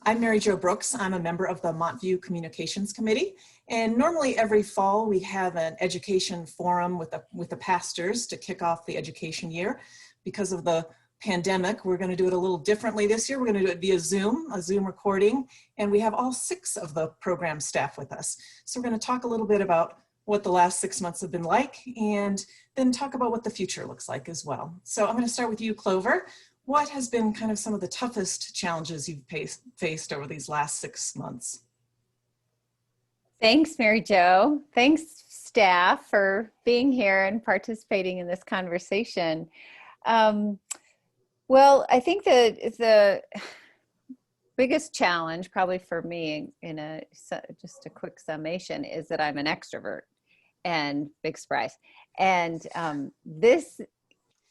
I'm Mary Jo Brooks. I'm a member of the Montview Communications Committee. And normally every fall we have an education forum with the pastors to kick off the education year. Because of the pandemic, we're going to do it a little differently this year. We're going to do it via Zoom, a Zoom recording, and we have all 6 of the program staff with us. So we're going to talk a little bit about what the last 6 months have been like, and then talk about what the future looks like as well. So I'm going to start with you, Clover. What has been kind of some of the toughest challenges you've faced over these last 6 months? Thanks, Mary Jo. Thanks, staff, for being here and participating in this conversation. Well, I think the biggest challenge probably for me in just a quick summation is that I'm an extrovert, and big surprise. And this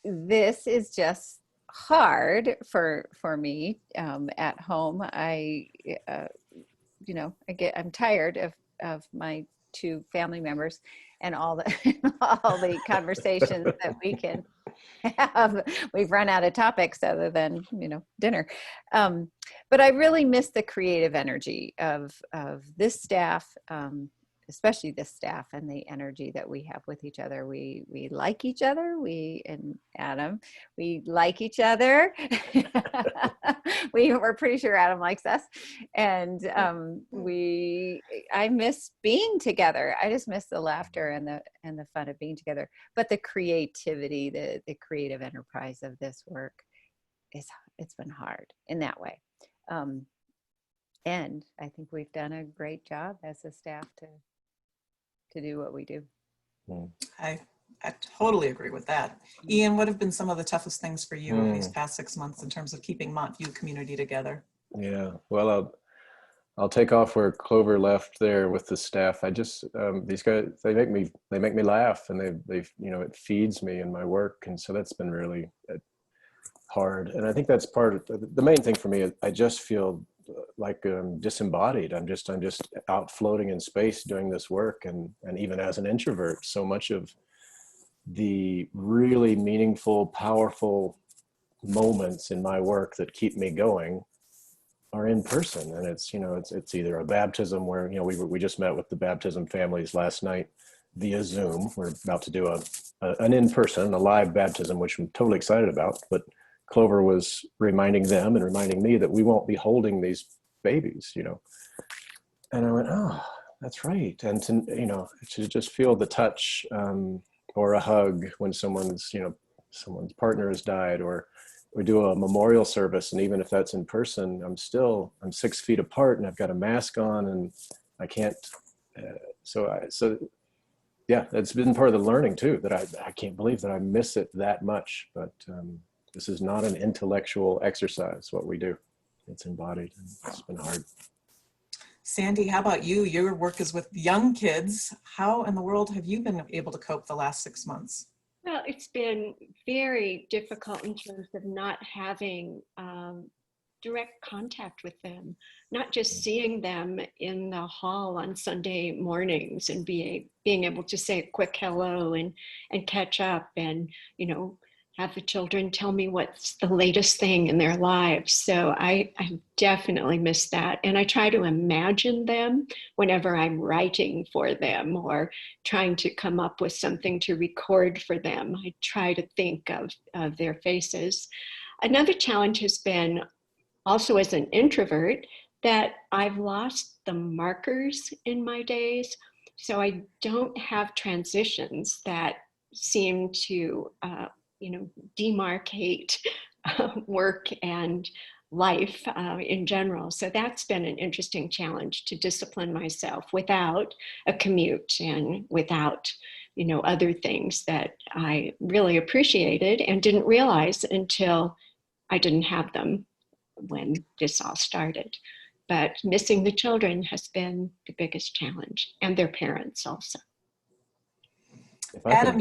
is just hard for me at home. I'm tired of my 2 family members and all the all the conversations that we can have. We've run out of topics other than dinner, but I really miss the creative energy of this staff, especially this staff, and the energy that we have with each other. We like each other. And Adam, we like each other. We're pretty sure Adam likes us, and I miss being together. I just miss the laughter and the fun of being together. But the creativity, the creative enterprise of this work it's been hard in that way. And I think we've done a great job as a staff to do what we do. I totally agree with that. Ian, what have been some of the toughest things for you over these past 6 months in terms of keeping Montview community together? Yeah, well, I'll take off where Clover left there with the staff. I just these guys, they make me laugh, and they it feeds me in my work, and so that's been really hard. And I think that's part of the main thing for me. I just feel like disembodied. I'm just out floating in space doing this work, and even as an introvert, so much of the really meaningful, powerful moments in my work that keep me going are in person. And it's it's either a baptism where we just met with the baptism families last night via Zoom. We're about to do an in-person, a live baptism, which I'm totally excited about. But Clover was reminding them and reminding me that we won't be holding these babies, And I went, oh, that's right. And to just feel the touch or a hug when someone's partner has died, or we do a memorial service, and even if that's in person, I'm 6 feet apart and I've got a mask on and I can't. So yeah, that's been part of the learning too, that I can't believe that I miss it that much. But this is not an intellectual exercise, what we do. It's embodied, and it's been hard. Sandy, how about you? Your work is with young kids. How in the world have you been able to cope the last 6 months? Well, it's been very difficult in terms of not having direct contact with them, not just seeing them in the hall on Sunday mornings and being able to say a quick hello and catch up and, have the children tell me what's the latest thing in their lives. So I definitely miss that. And I try to imagine them whenever I'm writing for them or trying to come up with something to record for them. I try to think of their faces. Another challenge has been, also as an introvert, that I've lost the markers in my days. So I don't have transitions that seem to demarcate work and life in general. So that's been an interesting challenge, to discipline myself without a commute and without, other things that I really appreciated and didn't realize until I didn't have them when this all started. But missing the children has been the biggest challenge, and their parents also. Adam,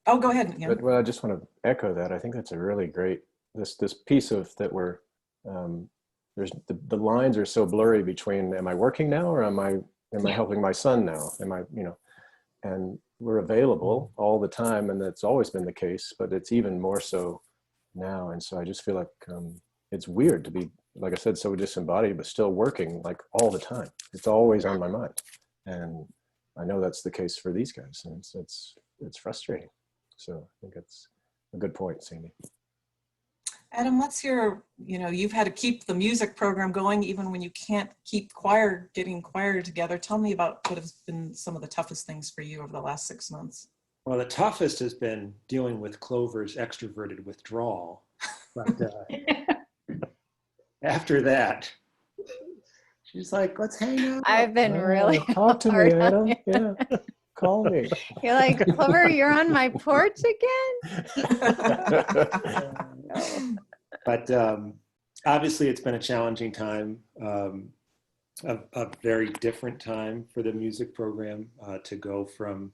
oh, go ahead. But, well, I just want to echo that. I think that's a really great, this piece of that we're, there's the lines are so blurry between, am I working now, or am I helping my son now? And we're available all the time, and that's always been the case, but it's even more so now. And so I just feel like it's weird to be, like I said, so disembodied, but still working like all the time. It's always on my mind. And I know that's the case for these guys, and it's frustrating. So I think that's a good point, Sandy. Adam, what's your, you've had to keep the music program going even when you can't keep getting choir together. Tell me about what has been some of the toughest things for you over the last 6 months. Well, the toughest has been dealing with Clover's extroverted withdrawal. But after that, she's like, let's hang out. I've been really talk to me, hard on Adam. you. Yeah, call me. You're like, Clover, you're on my porch again? But obviously, it's been a challenging time, a very different time for the music program to go from,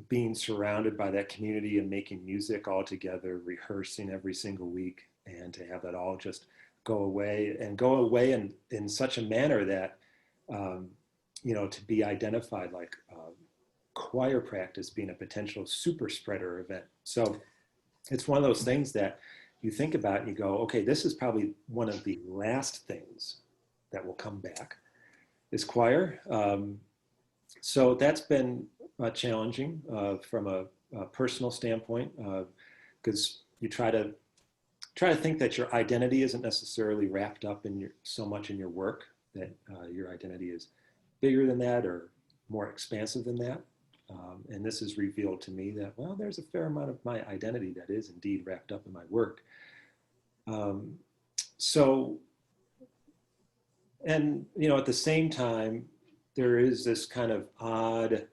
being surrounded by that community and making music all together, rehearsing every single week, and to have that all just go away in such a manner that, to be identified like choir practice being a potential super spreader event. So it's one of those things that you think about and you go, okay, this is probably one of the last things that will come back, is choir. So that's been challenging from a personal standpoint, because you try to think that your identity isn't necessarily wrapped up in so much in your work, that your identity is bigger than that or more expansive than that. And this has revealed to me that, well, there's a fair amount of my identity that is indeed wrapped up in my work. At the same time, there is this kind of odd, I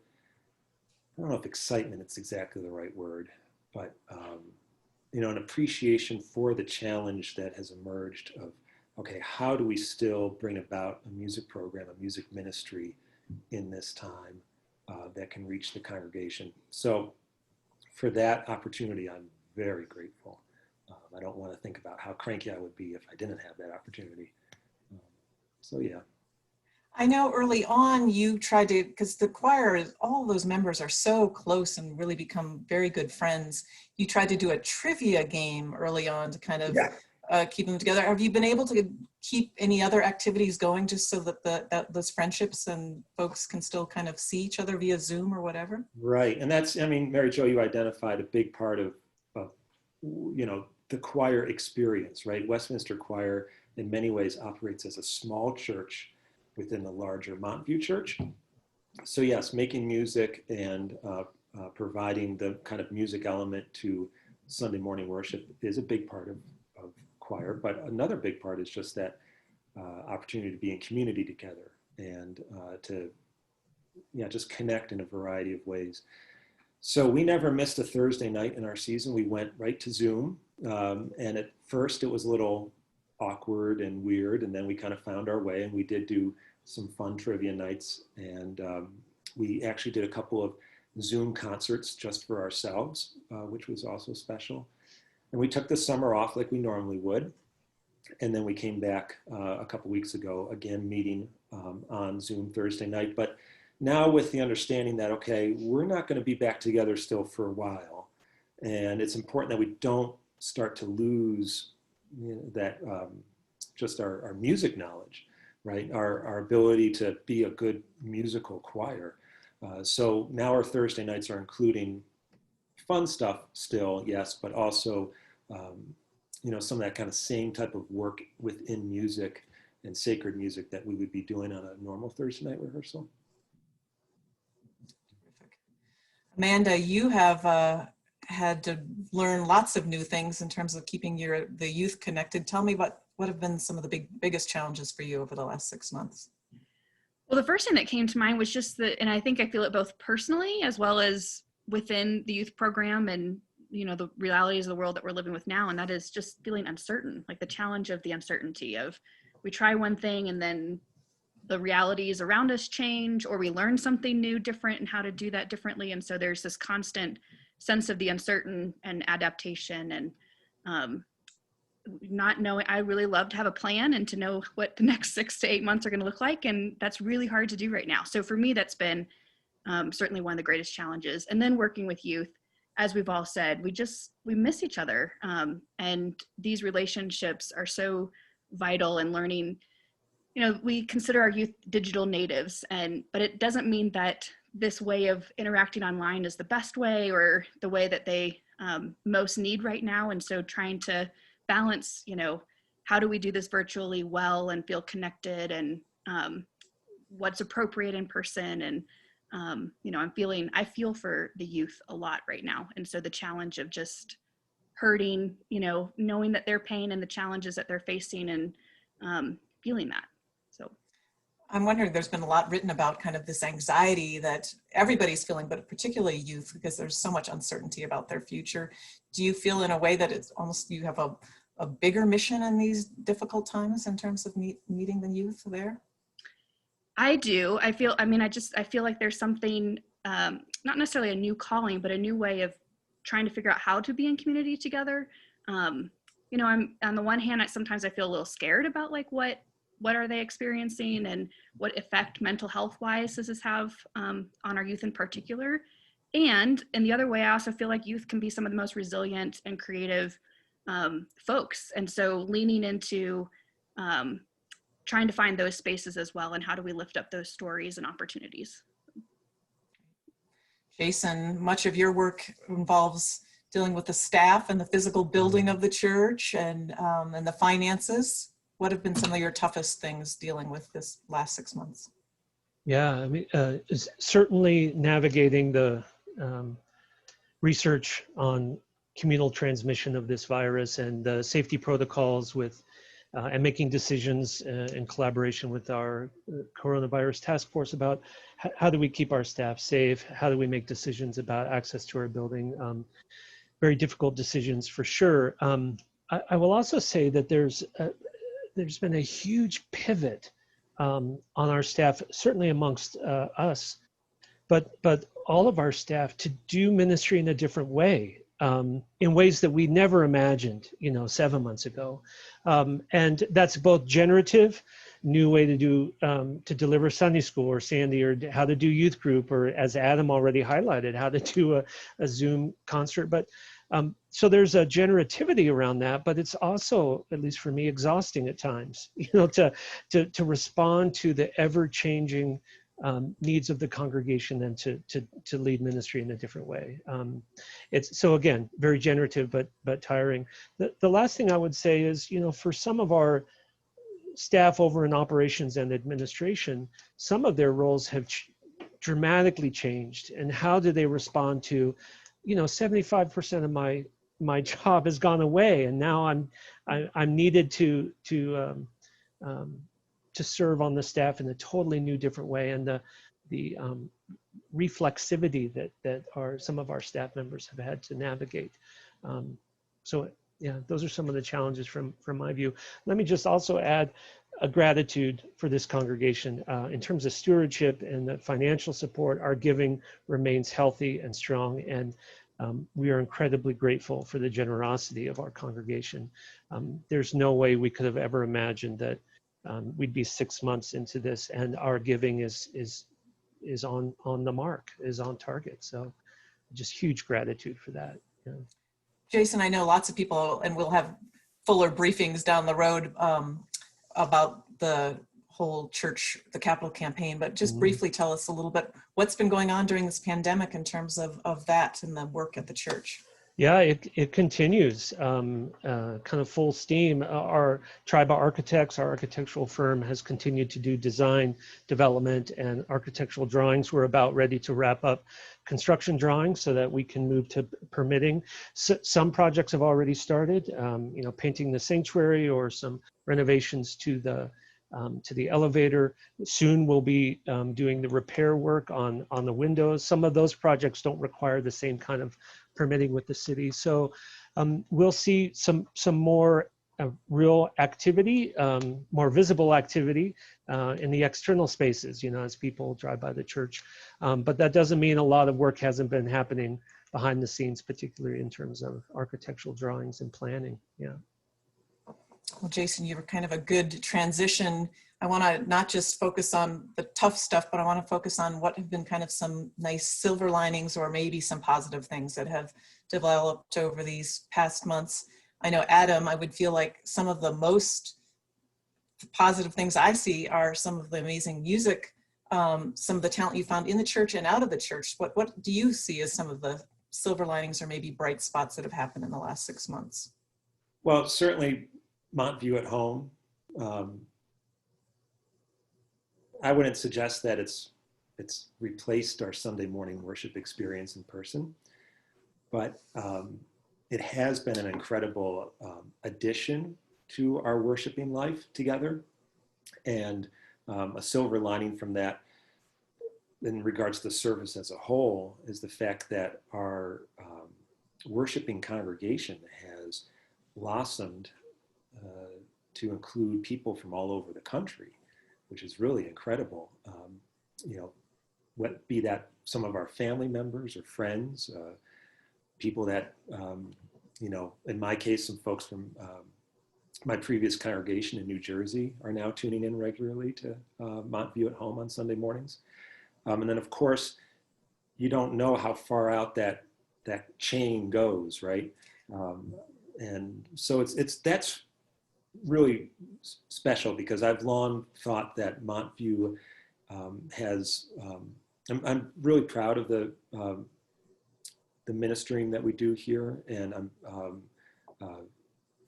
don't know if excitement is exactly the right word, but an appreciation for the challenge that has emerged of, okay, how do we still bring about a music program, a music ministry in this time that can reach the congregation? So for that opportunity, I'm very grateful. I don't want to think about how cranky I would be if I didn't have that opportunity. Yeah. I know early on you tried to, because the choir, all those members are so close and really become very good friends. You tried to do a trivia game early on to kind of keep them together. Have you been able to keep any other activities going just so that those friendships and folks can still kind of see each other via Zoom or whatever? Right. And that's, Mary Jo, you identified a big part of the choir experience, right? Westminster Choir in many ways operates as a small church within the larger Montview Church. So yes, making music and providing the kind of music element to Sunday morning worship is a big part of choir, but another big part is just that opportunity to be in community together and to just connect in a variety of ways. So we never missed a Thursday night in our season. We went right to Zoom. And at first it was a little awkward and weird, and then we kind of found our way, and we did do some fun trivia nights, and we actually did a couple of Zoom concerts just for ourselves, which was also special. And we took the summer off like we normally would, and then we came back a couple weeks ago, again meeting on Zoom Thursday night, but now with the understanding that, okay, we're not going to be back together still for a while, and it's important that we don't start to lose that just our music knowledge, right? Our ability to be a good musical choir. So now our Thursday nights are including fun stuff still, yes, but also, some of that kind of same type of work within music and sacred music that we would be doing on a normal Thursday night rehearsal. Terrific. Amanda, you have had to learn lots of new things in terms of keeping the youth connected. Tell me what have been some of the biggest challenges for you over the last 6 months? Well, the first thing that came to mind was just and I think I feel it both personally as well as within the youth program and, the realities of the world that we're living with now. And that is just feeling uncertain, like the challenge of the uncertainty of we try one thing and then the realities around us change, or we learn something new, different, and how to do that differently. And so there's this constant sense of the uncertain and adaptation and not knowing. I really love to have a plan and to know what the next 6 to 8 months are going to look like. And that's really hard to do right now. So for me, that's been certainly one of the greatest challenges. And then working with youth as we've all said, we miss each other. And these relationships are so vital in learning. You know, we consider our youth digital natives, but it doesn't mean that this way of interacting online is the best way or the way that they most need right now. And so trying to balance, you know, how do we do this virtually well and feel connected, and what's appropriate in person. And you know, I feel for the youth a lot right now. And so the challenge of just hurting, you know, knowing that their pain and the challenges that they're facing, and feeling that. So I'm wondering, there's been a lot written about kind of this anxiety that everybody's feeling, but particularly youth, because there's so much uncertainty about their future. Do you feel in a way that it's almost, you have a bigger mission in these difficult times in terms of meeting the youth there? I do. I feel like there's something, not necessarily a new calling, but a new way of trying to figure out how to be in community together. You know, I'm on the one hand, sometimes I feel a little scared about like what are they experiencing, and what effect mental health wise does this have on our youth in particular. And in the other way, I also feel like youth can be some of the most resilient and creative folks. And so leaning into trying to find those spaces as well, and how do we lift up those stories and opportunities. Jason, much of your work involves dealing with the staff and the physical building of the church, and the finances. What have been some of your toughest things dealing with this last 6 months? Yeah, I mean, certainly navigating the research on communal transmission of this virus, and the safety protocols with and making decisions in collaboration with our coronavirus task force about how do we keep our staff safe, how do we make decisions about access to our building. Very difficult decisions for sure. I will also say that there's been a huge pivot on our staff, certainly amongst us, but all of our staff, to do ministry in a different way. In ways that we never imagined, 7 months ago. And that's both generative, new way to do, to deliver Sunday school, or Sandy, or how to do youth group, or as Adam already highlighted, how to do a Zoom concert. But so there's a generativity around that, but it's also, at least for me, exhausting at times, to respond to the ever-changing needs of the congregation, and to lead ministry in a different way. It's so, again, very generative, but tiring. The last thing I would say is, for some of our staff over in operations and administration, some of their roles have dramatically changed. And how do they respond to, 75% of my job has gone away, and now I'm needed to serve on the staff in a totally new, different way, and the reflexivity that some of our staff members have had to navigate. So yeah, those are some of the challenges from my view. Let me just also add a gratitude for this congregation. In terms of stewardship and the financial support, our giving remains healthy and strong, and we are incredibly grateful for the generosity of our congregation. There's no way we could have ever imagined that we'd be 6 months into this, and our giving is on the mark, is on target. So just huge gratitude for that. Yeah. Jason, I know lots of people, and we'll have fuller briefings down the road about the whole church, the capital campaign, but just briefly tell us a little bit what's been going on during this pandemic in terms of that and the work at the church. Yeah, it continues kind of full steam. Our Tribe of Architects, our architectural firm, has continued to do design, development, and architectural drawings. We're about ready to wrap up construction drawings so that we can move to permitting. Some projects have already started, painting the sanctuary, or some renovations to the elevator. Soon we'll be doing the repair work on the windows. Some of those projects don't require the same kind of permitting with the city. So we'll see some more real activity, more visible activity in the external spaces, as people drive by the church. But that doesn't mean a lot of work hasn't been happening behind the scenes, particularly in terms of architectural drawings and planning. Yeah. Well, Jason, you were kind of a good transition I want to not just focus on the tough stuff, but I want to focus on what have been kind of some nice silver linings or maybe some positive things that have developed over these past months. I know, Adam, I would feel like some of the most positive things I see are some of the amazing music, some of the talent you found in the church and out of the church. What do you see as some of the silver linings or maybe bright spots that have happened in the last 6 months? Well, certainly Montview at Home. I wouldn't suggest that it's replaced our Sunday morning worship experience in person, but it has been an incredible addition to our worshiping life together. And a silver lining from that in regards to the service as a whole is the fact that our worshiping congregation has blossomed to include people from all over the country, which is really incredible. You know, what be that some of our family members or friends, people that, you know, in my case, some folks from my previous congregation in New Jersey are now tuning in regularly to Montview at Home on Sunday mornings. And then of course, you don't know how far out that chain goes, right? And so that's really special because I've long thought that Montview has, I'm really proud of the ministering that we do here, and I'm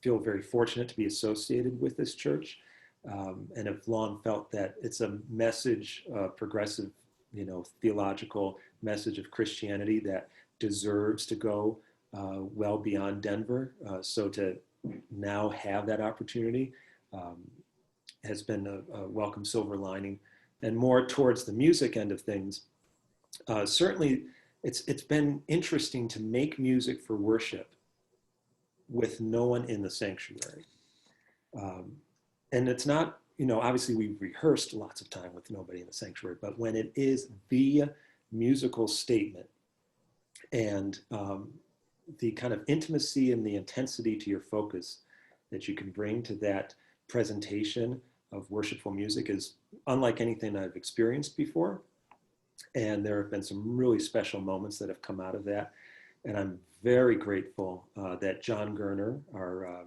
feel very fortunate to be associated with this church, and have long felt that it's a message, progressive, you know, theological message of Christianity that deserves to go well beyond Denver. So to now have that opportunity has been a welcome silver lining. And more towards the music end of things, certainly it's been interesting to make music for worship with no one in the sanctuary. And it's not, you know, obviously we've rehearsed lots of time with nobody in the sanctuary, but when it is the musical statement and the kind of intimacy and the intensity to your focus that you can bring to that presentation of worshipful music is unlike anything I've experienced before. And there have been some really special moments that have come out of that. And I'm very grateful that John Gerner, our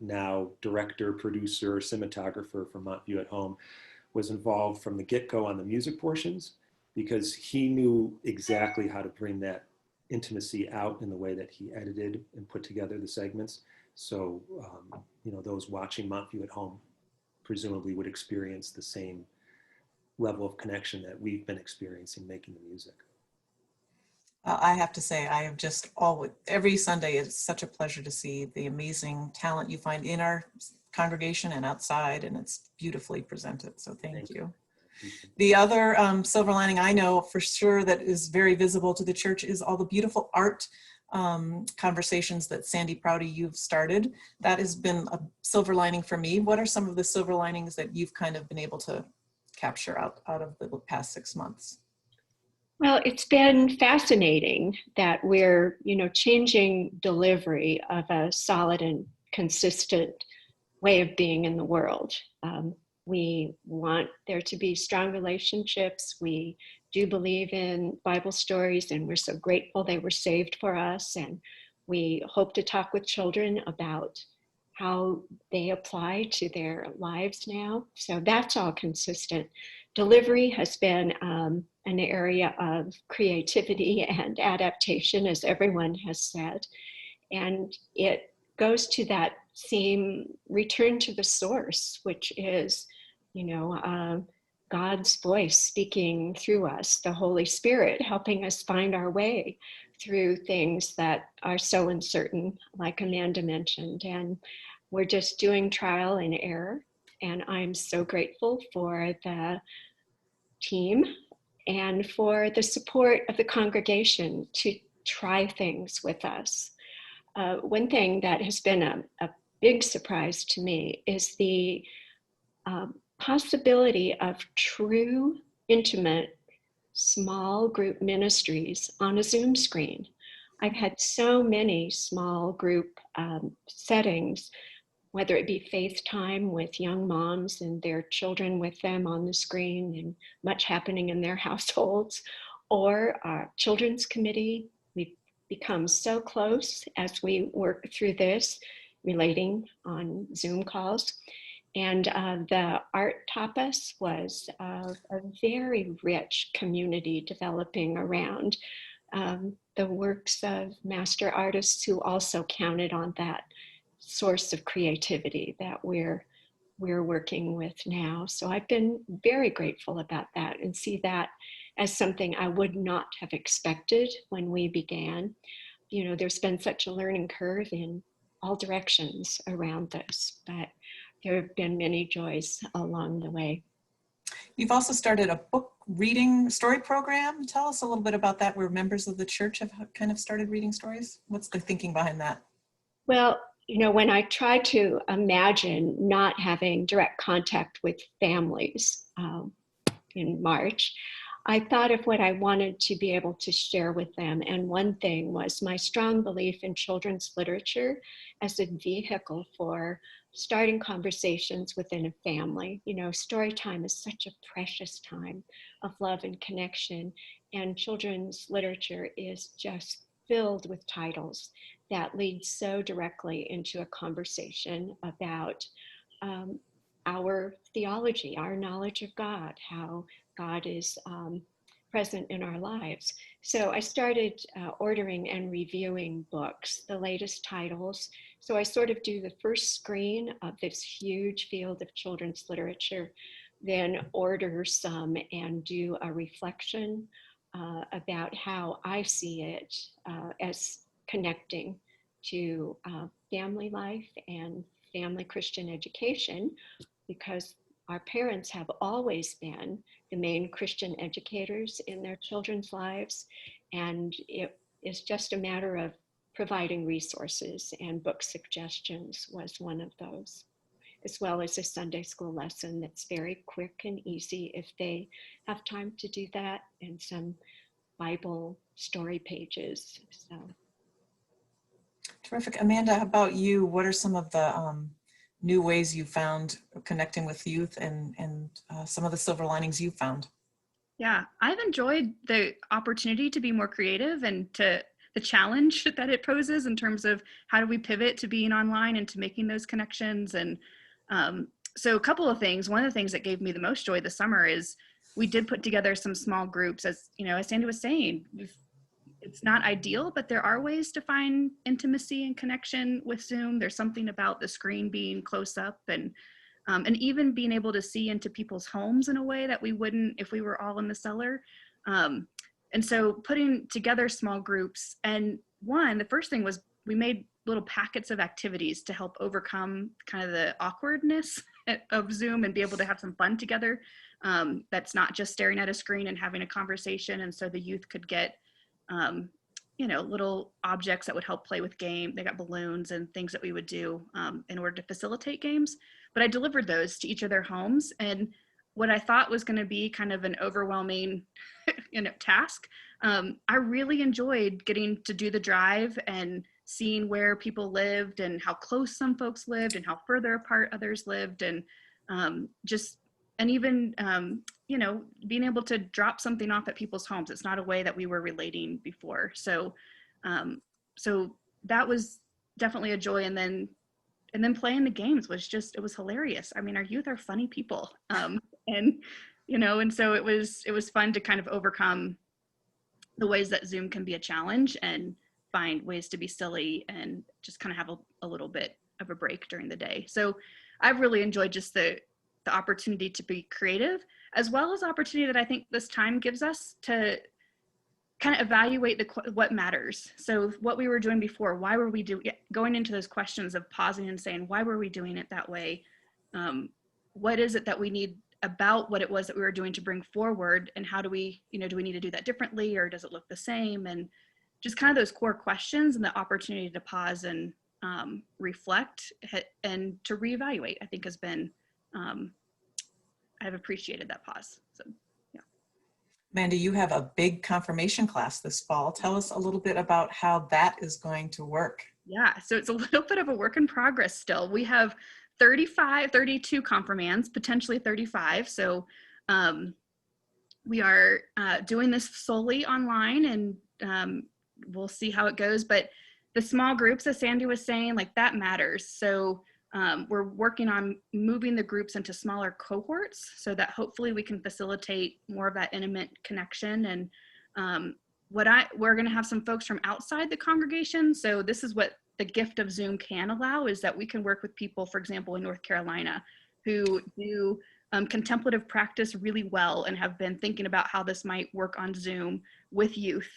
now director, producer, cinematographer for Montview at Home, was involved from the get-go on the music portions, because he knew exactly how to bring that intimacy out in the way that he edited and put together the segments. So, you know, those watching Montview at Home presumably would experience the same level of connection that we've been experiencing making the music. I have to say, I have just every Sunday, it's such a pleasure to see the amazing talent you find in our congregation and outside, and it's beautifully presented. So thank you. The other silver lining I know for sure that is very visible to the church is all the beautiful art conversations that Sandy Prouty, you've started. That has been a silver lining for me. What are some of the silver linings that you've kind of been able to capture out of the past 6 months? Well, it's been fascinating that we're, you know, changing delivery of a solid and consistent way of being in the world. We want there to be strong relationships. We do believe in Bible stories, and we're so grateful they were saved for us. And we hope to talk with children about how they apply to their lives now. So that's all consistent. Delivery has been an area of creativity and adaptation, as everyone has said. And it goes to that same return to the source, which is, you know, God's voice speaking through us, the Holy Spirit helping us find our way through things that are so uncertain, like Amanda mentioned. And we're just doing trial and error. And I'm so grateful for the team and for the support of the congregation to try things with us. One thing that has been a big surprise to me is the possibility of true, intimate, small group ministries on a Zoom screen. I've had so many small group settings whether it be FaceTime with young moms and their children with them on the screen and much happening in their households, or our children's committee. We've become so close as we work through this, relating on Zoom calls. And the art tapas was a very rich community developing around the works of master artists who also counted on that source of creativity that we're working with now. So I've been very grateful about that and see that as something I would not have expected when we began. You know, there's been such a learning curve in all directions around this, but there have been many joys along the way. You've also started a book reading story program. Tell us a little bit about that, where members of the church have kind of started reading stories. What's the thinking behind that? Well, you know, when I try to imagine not having direct contact with families in March, I thought of what I wanted to be able to share with them. And one thing was my strong belief in children's literature as a vehicle for starting conversations within a family. You know, story time is such a precious time of love and connection, and children's literature is just filled with titles that lead so directly into a conversation about our theology, our knowledge of God, how God is present in our lives. So I started ordering and reviewing books, the latest titles. So I sort of do the first screen of this huge field of children's literature, then order some and do a reflection about how I see it as connecting to family life and family Christian education, because our parents have always been the main Christian educators in their children's lives. And it is just a matter of providing resources, and book suggestions was one of those, as well as a Sunday school lesson that's very quick and easy if they have time to do that, and some Bible story pages. So. Terrific. Amanda, how about you? What are some of the new ways you found connecting with youth, and some of the silver linings you found? Yeah, I've enjoyed the opportunity to be more creative and to the challenge that it poses in terms of how do we pivot to being online and to making those connections. And so a couple of things. One of the things that gave me the most joy this summer is we did put together some small groups. As you know, as Sandy was saying, it's not ideal, but there are ways to find intimacy and connection with Zoom. There's something about the screen being close up, and even being able to see into people's homes in a way that we wouldn't if we were all in the cellar. And so putting together small groups, and the first thing was we made little packets of activities to help overcome kind of the awkwardness of Zoom and be able to have some fun together. That's not just staring at a screen and having a conversation. And so the youth could get you know, little objects that would help play with game. They got balloons and things that we would do in order to facilitate games. But I delivered those to each of their homes. And what I thought was going to be kind of an overwhelming task, I really enjoyed getting to do the drive and seeing where people lived and how close some folks lived and how further apart others lived, and even being able to drop something off at people's homes. It's not a way that we were relating before. So that was definitely a joy. And then playing the games was it was hilarious. I mean, our youth are funny people. And so it was fun to kind of overcome the ways that Zoom can be a challenge and find ways to be silly and just kind of have a little bit of a break during the day. So I've really enjoyed just the opportunity to be creative, as well as opportunity that I think this time gives us to kind of evaluate what matters. So what we were doing before, why were we going into those questions of pausing and saying, why were we doing it that way? What is it that we need about what it was that we were doing to bring forward, and how do we need to do that differently, or does it look the same? And just kind of those core questions, and the opportunity to pause and reflect and to reevaluate, I think has been, I've appreciated that pause. So, yeah. Amanda, you have a big confirmation class this fall. Tell us a little bit about how that is going to work. Yeah, so it's a little bit of a work in progress still. We have 32 confirmands, potentially 35. So we are doing this solely online, and we'll see how it goes. But the small groups, as Sandy was saying, like that matters. So we're working on moving the groups into smaller cohorts so that hopefully we can facilitate more of that intimate connection. And we're going to have some folks from outside the congregation. So this is what the gift of Zoom can allow, is that we can work with people, for example, in North Carolina, who do contemplative practice really well and have been thinking about how this might work on Zoom with youth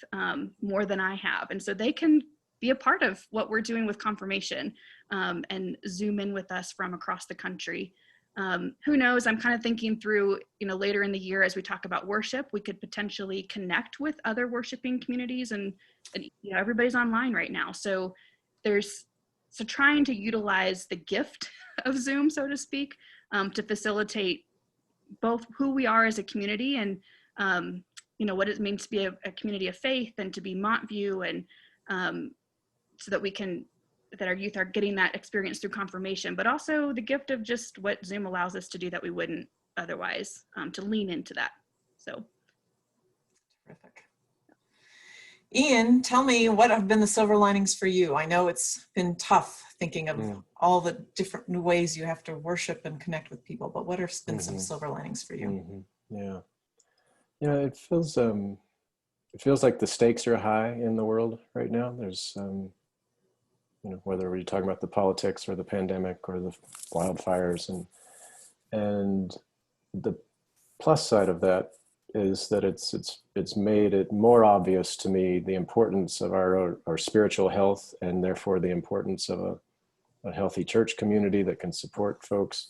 more than I have. And so they can be a part of what we're doing with confirmation and Zoom in with us from across the country. Who knows? I'm kind of thinking through, later in the year as we talk about worship, we could potentially connect with other worshiping communities, and everybody's online right now. So trying to utilize the gift of Zoom, so to speak, to facilitate both who we are as a community and what it means to be a community of faith and to be Montview, and so that our youth are getting that experience through confirmation, but also the gift of just what Zoom allows us to do that we wouldn't otherwise, to lean into that. So. Terrific. Ian, tell me, what have been the silver linings for you? I know it's been tough thinking of all the different new ways you have to worship and connect with people, but what have been some silver linings for you? It feels like the stakes are high in the world right now. There's whether we're talking about the politics or the pandemic or the wildfires, and the plus side of that is that it's made it more obvious to me the importance of our spiritual health, and therefore the importance of a healthy church community that can support folks.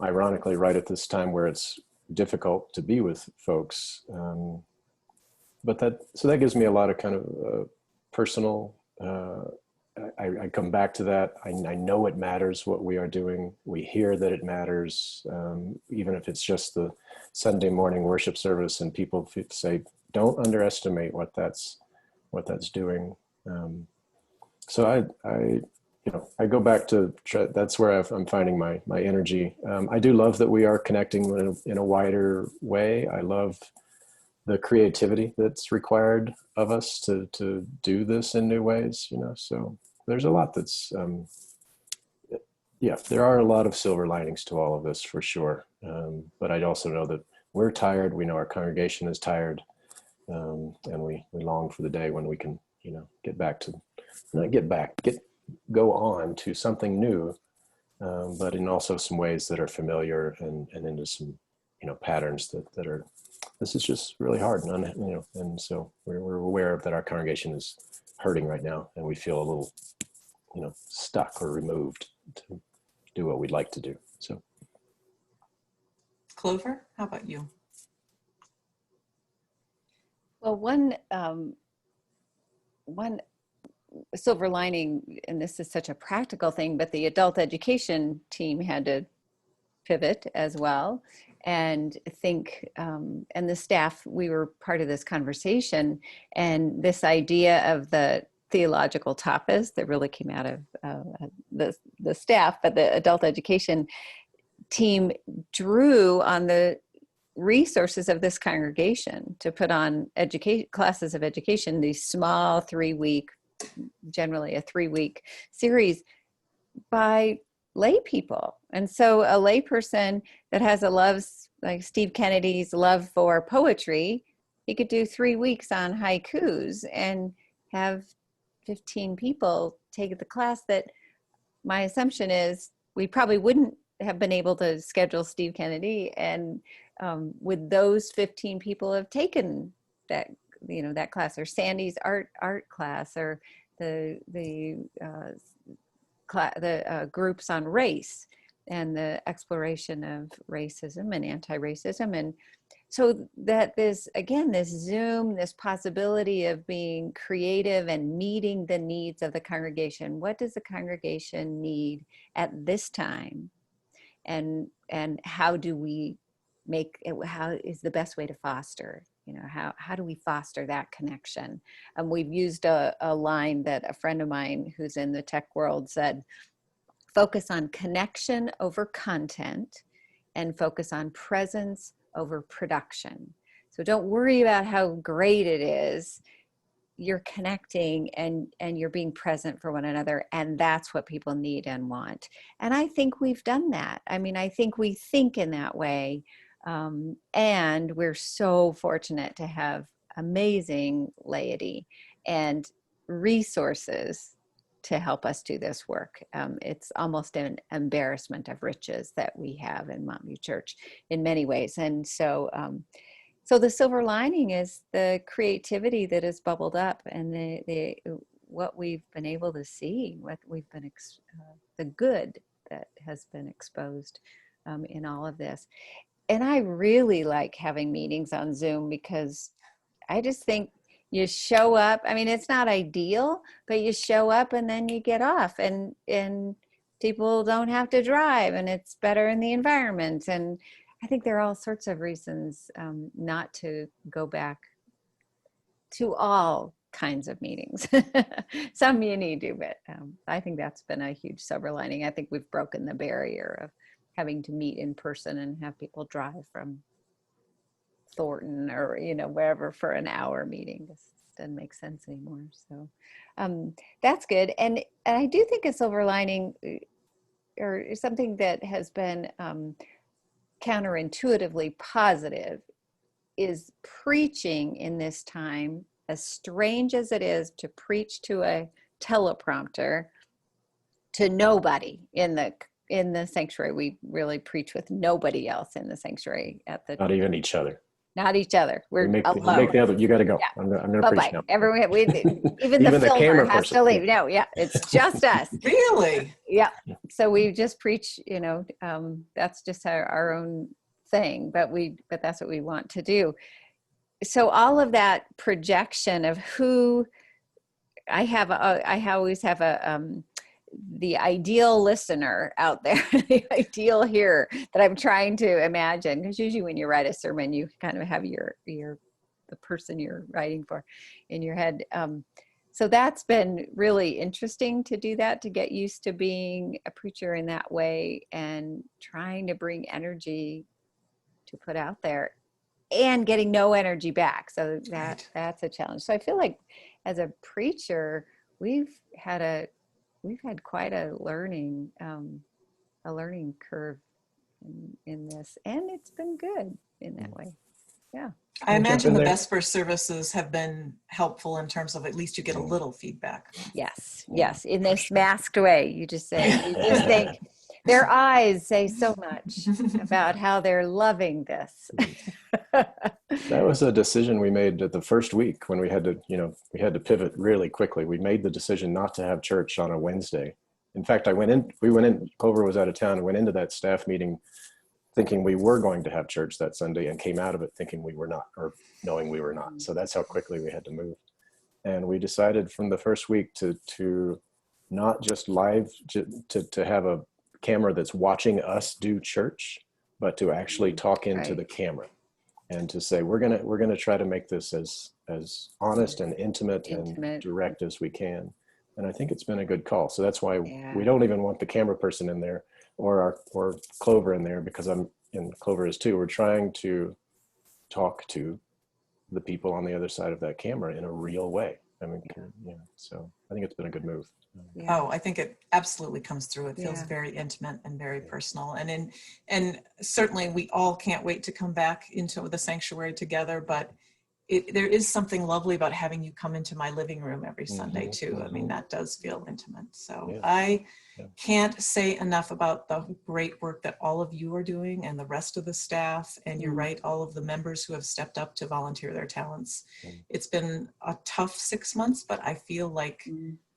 Ironically, right at this time where it's difficult to be with folks, but that gives me a lot of kind of personal. I come back to that. I know it matters what we are doing. We hear that it matters, even if it's just the Sunday morning worship service, and people say, don't underestimate what that's doing. So I go back to, that's where I'm finding my energy. I do love that we are connecting in a wider way. I love the creativity that's required of us to do this in new ways, so there's a lot that's, there are a lot of silver linings to all of this for sure. But I also know that we're tired. We know our congregation is tired, and we long for the day when we can, go on to something new, but in also some ways that are familiar and into some, patterns that are, this is just really hard. And so we're aware that our congregation is hurting right now, and we feel a little, stuck or removed to do what we'd like to do. So. Clover, how about you? Well, one silver lining, and this is such a practical thing, but the adult education team had to pivot as well and think, and the staff, we were part of this conversation, and this idea of the theological tapas that really came out of the staff, but the adult education team drew on the resources of this congregation to put on classes of education, these small 3-week, generally a 3-week series by lay people. And so a lay person that has like Steve Kennedy's love for poetry, he could do 3 weeks on haikus and have 15 people take the class. That my assumption is we probably wouldn't have been able to schedule Steve Kennedy, and would those 15 people have taken that, that class, or Sandy's art class, or the groups on race and the exploration of racism and anti-racism. And so that this Zoom, this possibility of being creative and meeting the needs of the congregation. What does the congregation need at this time? And how do we how is the best way to foster You know, how do we foster that connection? We've used a line that a friend of mine who's in the tech world said, focus on connection over content and focus on presence over production. So don't worry about how great it is. You're connecting and you're being present for one another. And that's what people need and want. And I think we've done that. I mean, I think we think in that way. And we're so fortunate to have amazing laity and resources to help us do this work. It's almost an embarrassment of riches that we have in Montview Church in many ways. And so, so the silver lining is the creativity that has bubbled up and what we've been able to see, what we've been, the good that has been exposed in all of this. And I really like having meetings on Zoom because I just think you show up. I mean, it's not ideal, but you show up and then you get off and people don't have to drive and it's better in the environment. And I think there are all sorts of reasons not to go back to all kinds of meetings. Some you need to, but I think that's been a huge silver lining. I think we've broken the barrier of having to meet in person and have people drive from Thornton or, you know, wherever for an hour meeting. This doesn't make sense anymore. So that's good. And I do think a silver lining or something that has been counterintuitively positive is preaching in this time, as strange as it is to preach to a teleprompter to nobody in the sanctuary. We really preach with nobody else in the sanctuary at the Not even each other. Not each other. We're Make alone. the other. You got to go. Yeah. I'm going to Bye-bye. preach now. Everyone, even Even the the filmer camera has to person. leave. No, yeah, it's just us. Really? Yeah. So we just preach, you know, that's just our own thing, but that's what we want to do. So all of that projection of who I always have the ideal listener out there, the ideal hearer that I'm trying to imagine. Because usually when you write a sermon, you kind of have the person you're writing for in your head. So that's been really interesting to do that, to get used to being a preacher in that way and trying to bring energy to put out there and getting no energy back. So that's a challenge. So I feel like as a preacher, we've had quite a learning curve in this, and it's been good in that way. Yeah. I I'll jump imagine in the there. Vesper services have been helpful in terms of at least you get a little feedback. Yes. In this masked way, you just think their eyes say so much about how they're loving this. That was a decision we made at the first week when we had to pivot really quickly. We made the decision not to have church on a Wednesday. In fact, we went in, Clover was out of town, and went into that staff meeting thinking we were going to have church that Sunday and came out of it thinking we were not, or knowing we were not. So that's how quickly we had to move. And we decided from the first week to not just live, to have a camera that's watching us do church, but to actually talk into the camera and to say, we're gonna try to make this as honest and intimate and direct as we can. And I think it's been a good call. So that's why we don't even want the camera person in there or Clover in there, because Clover is too. We're trying to talk to the people on the other side of that camera in a real way. I mean, so I think it's been a good move. Yeah. Oh, I think it absolutely comes through. It feels very intimate and very personal. And certainly we all can't wait to come back into the sanctuary together, but there is something lovely about having you come into my living room every Sunday too. I mean, that does feel intimate. So I can't say enough about the great work that all of you are doing and the rest of the staff. And you're right, all of the members who have stepped up to volunteer their talents. It's been a tough 6 months, but I feel like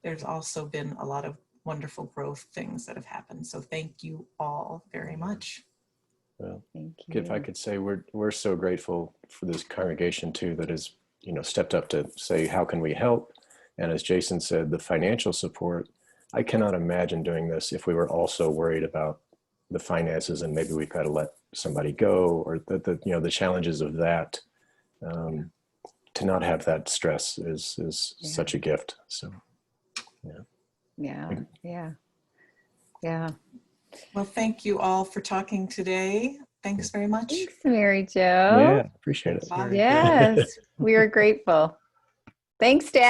there's also been a lot of wonderful growth things that have happened. So thank you all very much. Well, thank you. If I could say, we're so grateful for this congregation too, that has, stepped up to say, how can we help? And as Jason said, the financial support, I cannot imagine doing this if we were also worried about the finances and maybe we've got to let somebody go, or the challenges of that. to not have that stress is Yeah. such a gift. So Yeah. Well, thank you all for talking today. Thanks very much. Thanks, Mary Jo. yeah, appreciate it. Bye. Very good. Yes, we are grateful. Thanks, Dad.